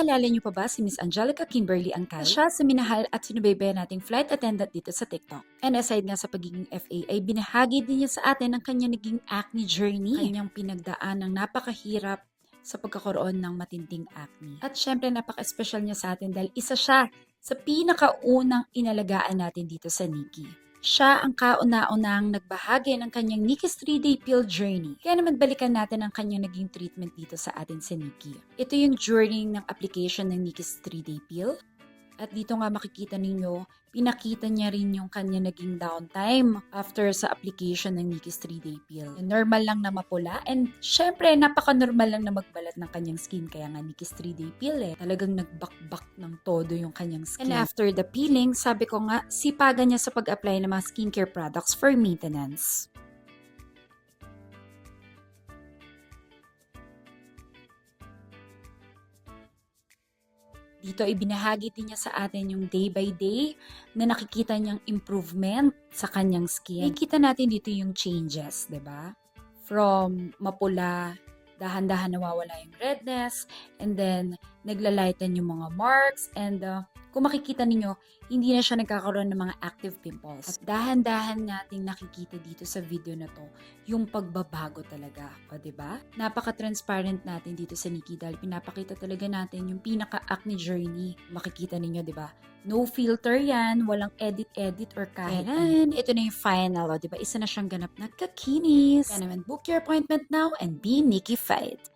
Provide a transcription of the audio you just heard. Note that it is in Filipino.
Naalala niyo pa ba si Miss Angelica Kimberly Angkal? Siya sa minahal at sinubaybayan nating flight attendant dito sa TikTok. And aside nga sa pagiging FA, ay binahagi din niya sa atin ang kanyang naging acne journey. Kanyang pinagdaan ng napakahirap sa pagkakaroon ng matinding acne. At syempre napaka-special niya sa atin dahil isa siya sa pinakaunang inalagaan natin dito sa Nikki. Siya ang kauna-unang nagbahagi ng kanyang Nikki's 3-day pill journey. Kaya naman balikan natin ang kanyang naging treatment dito sa atin sa Nikki. Ito yung journey ng application ng Nikki's 3-day pill. At dito nga makikita ninyo, pinakita niya rin yung kanya naging downtime after sa application ng Nikki's 3-day pill. Normal lang na mapula and syempre napaka-normal lang na magbalat ng kanyang skin. Kaya nga Nikki's 3-day pill talagang nagbakbak ng todo yung kanyang skin. And after the peeling, sabi ko nga, sipagan niya sa pag-apply ng mga skincare products for maintenance. Dito ibinahagi din niya sa atin yung day by day na nakikita niyang improvement sa kanyang skin. Nakikita natin dito yung changes, 'di ba? From mapula, dahan-dahan nawawala yung redness, and then naglalighten yung mga marks, and kung makikita ninyo, hindi na siya nagkakaroon ng mga active pimples. At dahan-dahan nating nakikita dito sa video na to, yung pagbabago talaga. O, diba? Napaka-transparent natin dito sa Nikki dahil pinapakita talaga natin yung pinaka-acne journey. Makikita ninyo, diba? No filter yan, walang edit-edit or kahit ano. Ito na yung final, o, diba? Isa na siyang ganap na kakinis. Kaya naman, book your appointment now and be Nikki-fied.